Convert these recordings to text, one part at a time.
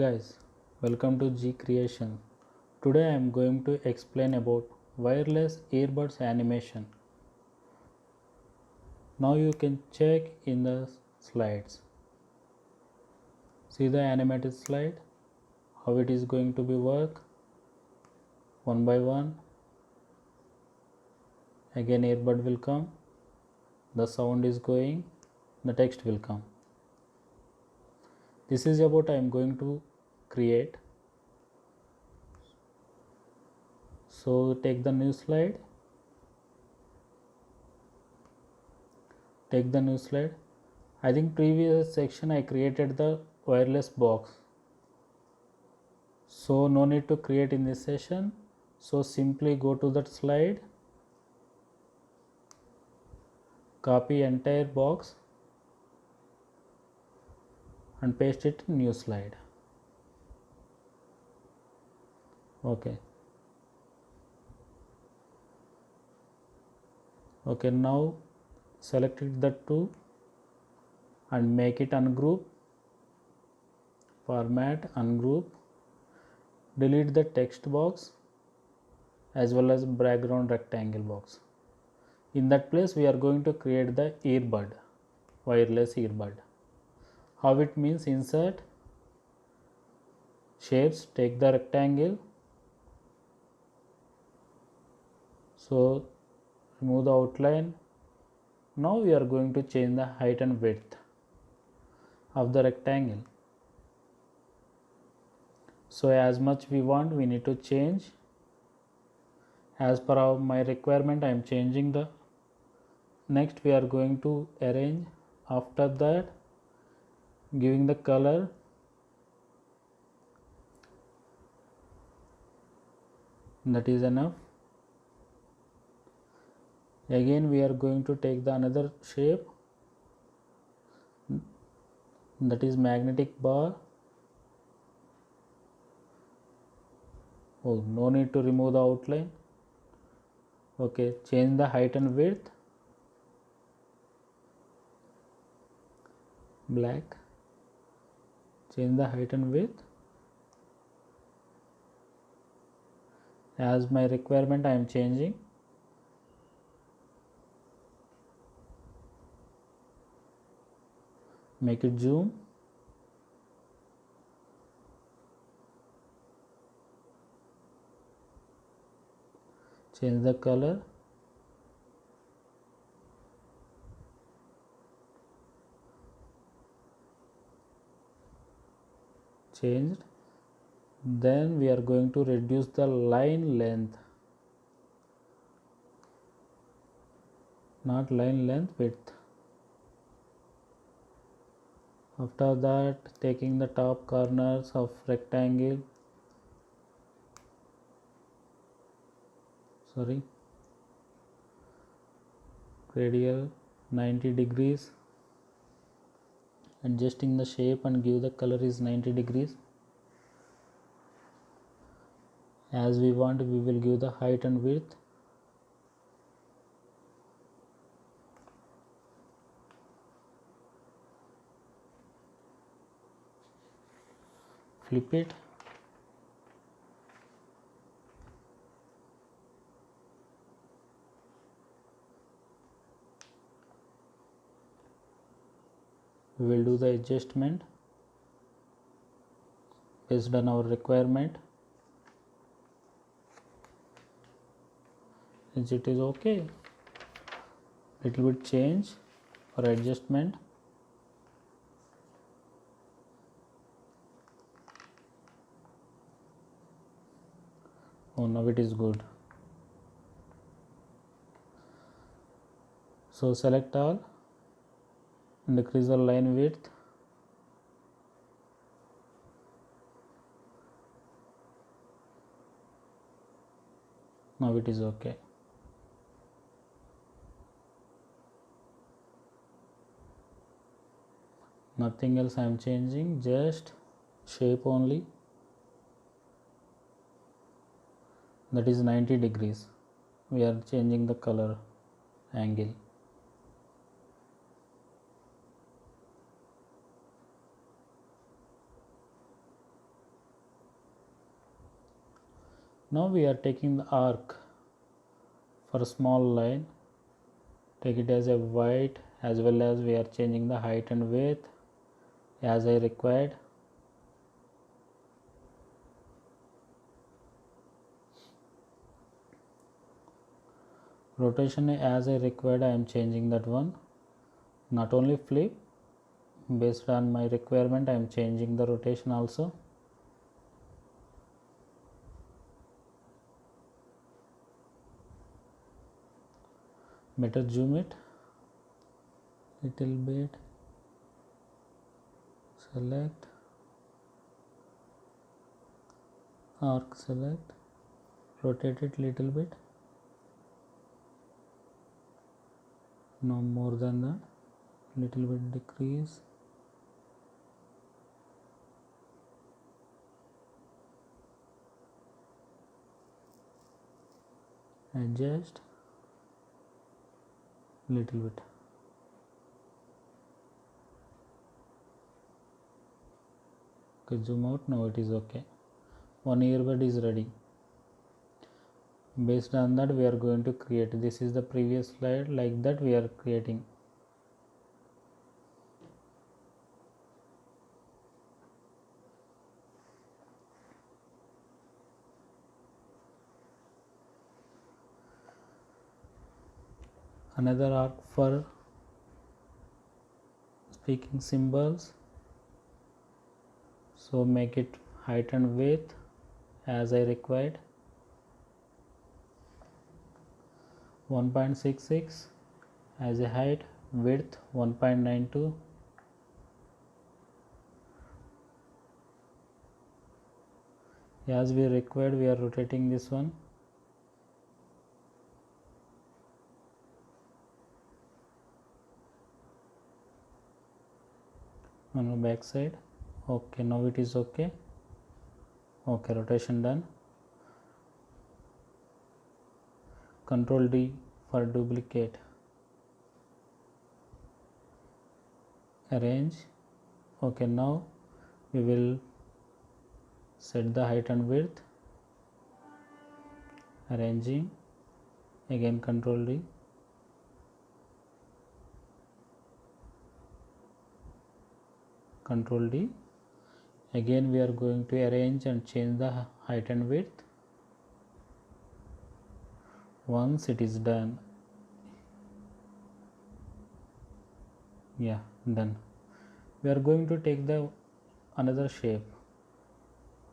guys, welcome to G Creation. Today I am going to explain about wireless earbuds animation. Now you can check in the slides. See the animated slide, how it is going to be work one by one. Again earbud will come, the sound is going, the text will come. This is about I am going to create. So take the new slide. Take the new slide. I think previous section I created the wireless box. So no need to create in this session. So simply go to that slide. Copy entire box and paste it in new slide. Okay, now select the two and make it ungroup, format, ungroup, delete the text box as well as background rectangle box. In that place we are going to create the earbud, wireless earbud. How it means? Insert, shapes, take the rectangle, so remove the outline. Now we are going to change the height and width of the rectangle. So as much we want, we need to change. As per my requirement, I am changing the. Next we are going to arrange. After that, giving the color. That is enough. Again we are going to take the another shape, that is magnetic bar. Oh, no need to remove the outline. Okay, change the height and width, black, change the height and width. As my requirement I am changing. Make it zoom. Change the color. Changed. Then we are going to reduce the line length, not line length, width. After that, taking the top corners of rectangle, radial 90 degrees, adjusting the shape and give the color is 90 degrees. As we want, we will give the height and width. Flip it. We will do the adjustment based on our requirement. As it is okay, little bit change or adjustment. Oh, now it is good. So select all and decrease the line width. Now it is okay. Nothing else I am changing, just shape only. That is 90 degrees. We are changing the color angle. Now we are taking the arc for a small line, take it as a white, as well as we are changing the height and width as I required. Rotation as I required, I am changing that one. Not only flip, based on my requirement I am changing the rotation also. Better zoom it little bit, select arc, select, rotate it little bit, no more than that, little bit decrease, adjust little bit. Okay, zoom out. Now it is okay. One earbud is ready. Based on that we are going to create. This is the previous slide, like that we are creating. Another arc for speaking symbols, so make it height and width as I required. 1.66 as a height, width 1.92. As we required, we are rotating this one. On the back side. Okay, now it is okay. Okay, rotation done. Control D for duplicate. Arrange. Okay, now we will set the height and width. Arranging. Again Control D. Control D. Again we are going to arrange and change the height and width. Once it is done, yeah, done. We are going to take the another shape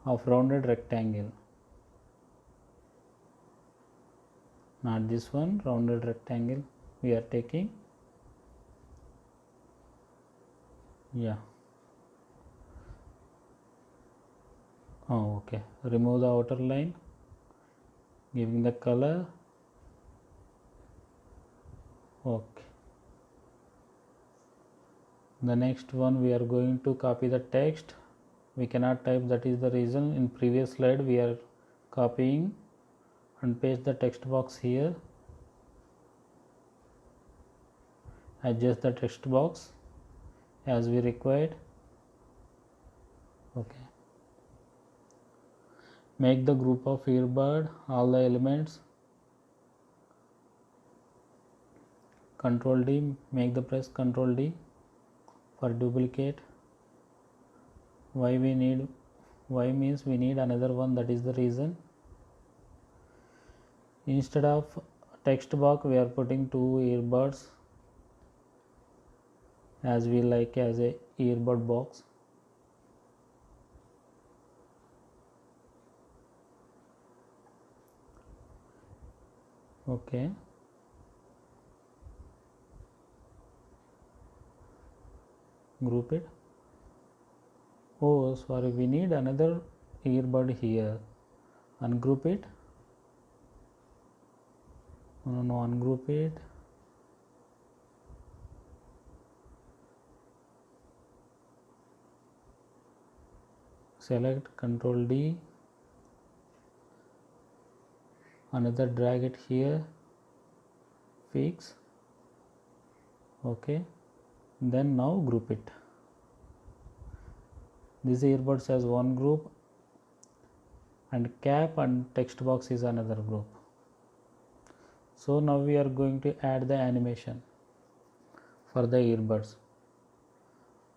of rounded rectangle. Not this one, rounded rectangle we are taking. Yeah. Oh, okay. Remove the outer line, giving the color. Okay. The next one we are going to copy the text. We cannot type, that is the reason in previous slide we are copying and paste the text box here. Adjust the text box as we required. Okay. Make the group of earbud, all the elements. Control D, make the press Control D for duplicate. Why means we need another one, that is the reason. Instead of text box we are putting two earbuds, as we like as a earbud box. Okay. Group it. Oh sorry, we need another earbud here. Ungroup it. No, ungroup it. Select Control D. Another, drag it here. Fix. Okay. Then now group it. This earbuds has one group. and cap and text box is another group. So now we are going to add the animation for the earbuds.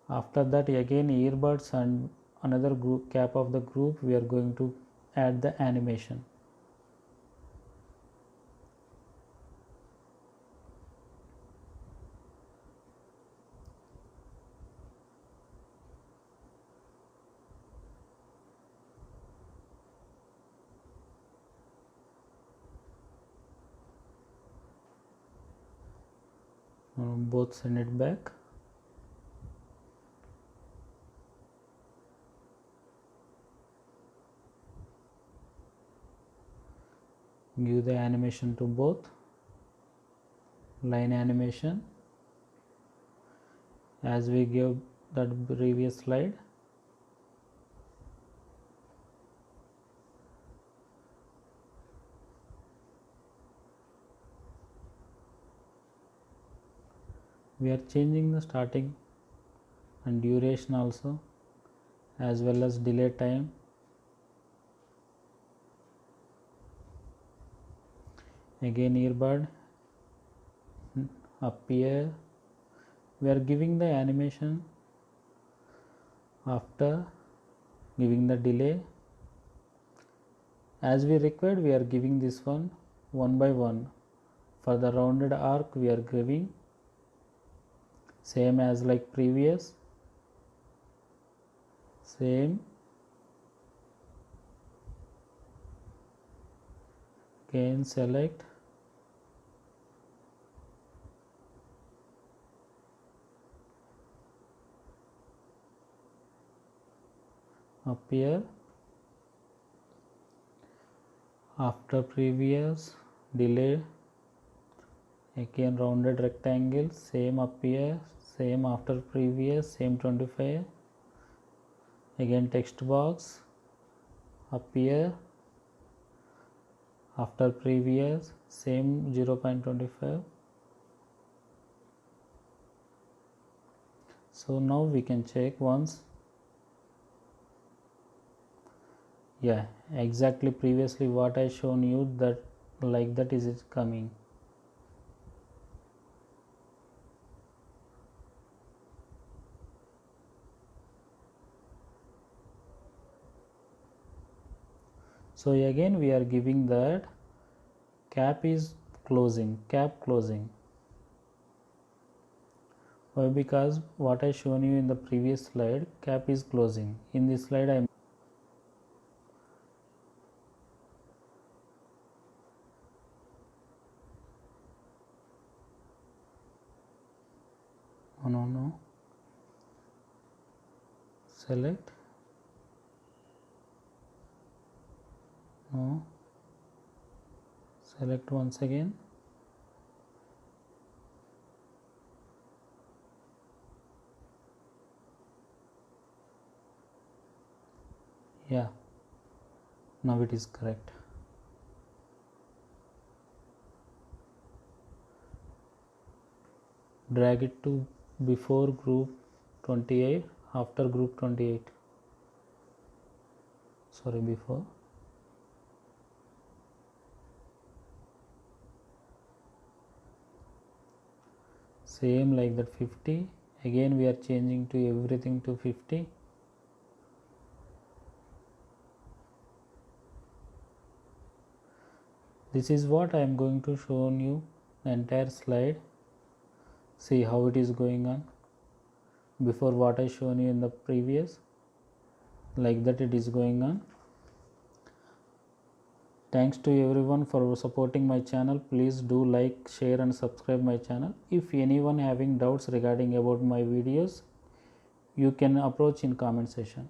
After that, again earbuds and another group, cap of the group, we are going to add the animation. Both send it back. Give the animation to both. Line animation as we gave that previous slide. We are changing the starting and duration also, as well as delay time. Again earbud up here. We are giving the animation after giving the delay. As we required, we are giving this one by one. For the rounded arc, we are giving same as like previous, same. Again select, up here, after previous, delay, again rounded rectangle, same up here, same after previous, same 25, again text box up here, after previous, same 0.25. So now we can check once. Yeah, exactly previously what I shown you, that like that is it coming. So again we are giving that cap is closing, cap closing. Why? Because what I shown you in the previous slide, cap is closing. In this slide I no, select, no, select once again, yeah, now it is correct. Drag it to before group 28, after group 28, sorry, before. Same like that 50, again we are changing to everything to 50. This is what I am going to show you the entire slide. See how it is going on. Before what I shown you in the previous, like that it is going on. Thanks to everyone for supporting my channel. Please do like, share and subscribe my channel. If anyone having doubts regarding about my videos, you can approach in comment section.